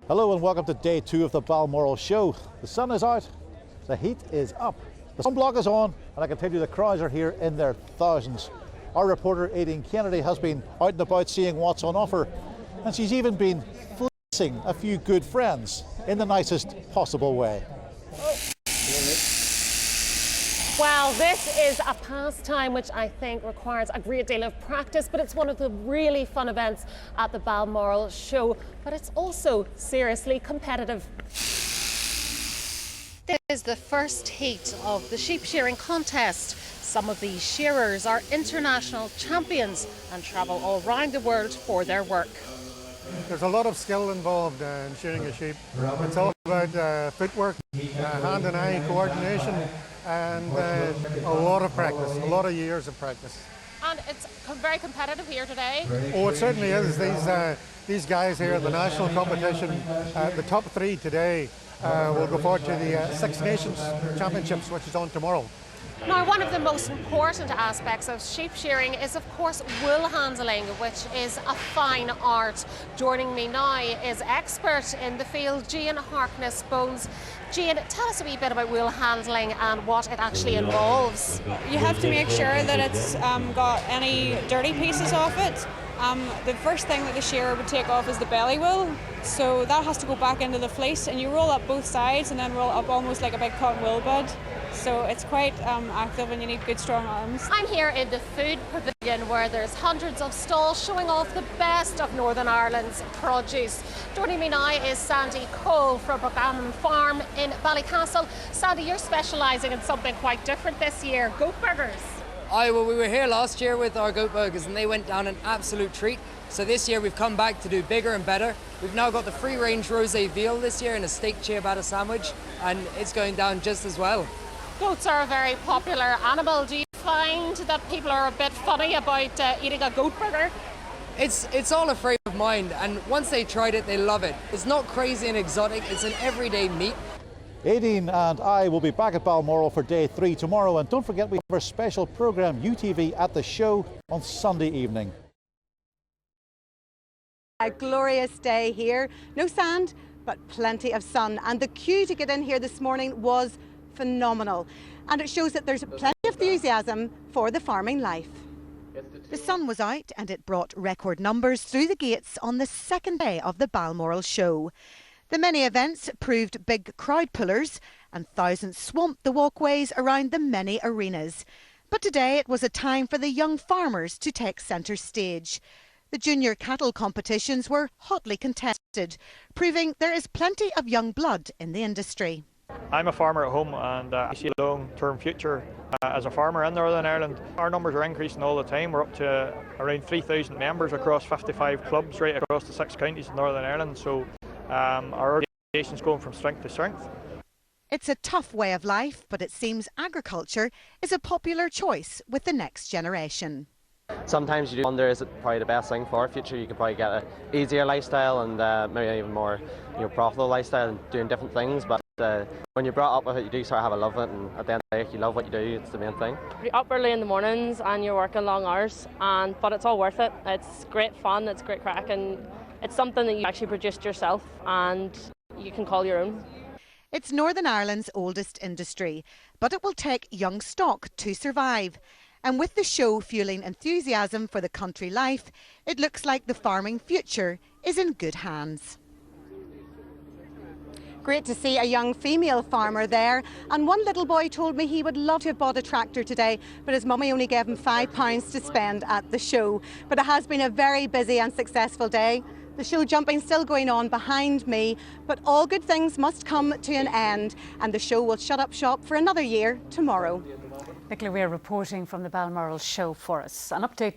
Hello and welcome to day 2 of the Balmoral show. The sun is out, the heat is up, the sunblock is on, and I can tell you the crowds are here in their thousands. Our reporter Aidan Kennedy has been out and about seeing what's on offer, and she's even been fleecing a few good friends in the nicest possible way. Well, this is a pastime which I think requires a great deal of practice, but it's one of the really fun events at the Balmoral show. But it's also seriously competitive. This is the first heat of the sheep shearing contest. Some of these shearers are international champions and travel all around the world for their work. There's a lot of skill involved in shearing a sheep. It's all about footwork, hand and eye coordination, and a lot of practice, a lot of years of practice. And it's very competitive here today. Oh, it certainly is. These guys here at the national competition, the top 3 today, will go forward to the Six Nations Championships, which is on tomorrow. Now, one of the most important aspects of sheep shearing is, of course, wool handling, which is a fine art. Joining me now is expert in the field, Jane Harkness-Bones. Jane, tell us a wee bit about wool handling and what it actually involves. You have to make sure that it's got any dirty pieces off it. The first thing that the shearer would take off is the belly wool, so that has to go back into the fleece, and you roll up both sides and then roll up almost like a big cotton wool bud. So it's quite active and you need good strong arms. I'm here in the food pavilion where there's hundreds of stalls showing off the best of Northern Ireland's produce. Joining me now is Sandy Cole from Braghaman Farm in Ballycastle. Sandy, you're specialising in something quite different this year, goat burgers. Well, we were here last year with our goat burgers and they went down an absolute treat. So this year we've come back to do bigger and better. We've now got the free-range rosé veal this year in a steak ciabatta sandwich, and it's going down just as well. Goats are a very popular animal. Do you find that people are a bit funny about eating a goat burger? It's all a frame of mind, and once they tried it, they love it. It's not crazy and exotic, it's an everyday meat. Aidan and I will be back at Balmoral for day 3 tomorrow, and don't forget we have our special programme UTV at the show on Sunday evening. A glorious day here. No sand, but plenty of sun, and the queue to get in here this morning was phenomenal, and it shows that there's plenty of enthusiasm for the farming life. The sun was out and it brought record numbers through the gates on the second day of the Balmoral show. The many events proved big crowd pullers and thousands swamped the walkways around the many arenas. But today it was a time for the young farmers to take centre stage. The junior cattle competitions were hotly contested, proving there is plenty of young blood in the industry. I'm a farmer at home and I see a long-term future as a farmer in Northern Ireland. Our numbers are increasing all the time. We're up to around 3,000 members across 55 clubs right across the 6 counties of Northern Ireland. So our organisation's going from strength to strength. It's a tough way of life, but it seems agriculture is a popular choice with the next generation. Sometimes you do wonder, is it probably the best thing for our future? You could probably get an easier lifestyle and maybe even more profitable lifestyle and doing different things. But when you're brought up with it, you do sort of have a love of it, and at the end of the day, if you love what you do, it's the main thing. You're up early in the mornings and you're working long hours, but it's all worth it. It's great fun, it's great crack, and it's something that you actually produced yourself and you can call your own. It's Northern Ireland's oldest industry, but it will take young stock to survive. And with the show fueling enthusiasm for the country life, it looks like the farming future is in good hands. Great to see a young female farmer there, and one little boy told me he would love to have bought a tractor today, but his mummy only gave him £5 to spend at the show. But it has been a very busy and successful day. The show jumping still going on behind me, but all good things must come to an end, and the show will shut up shop for another year tomorrow. Nicola, we're reporting from the Balmoral show for us. An update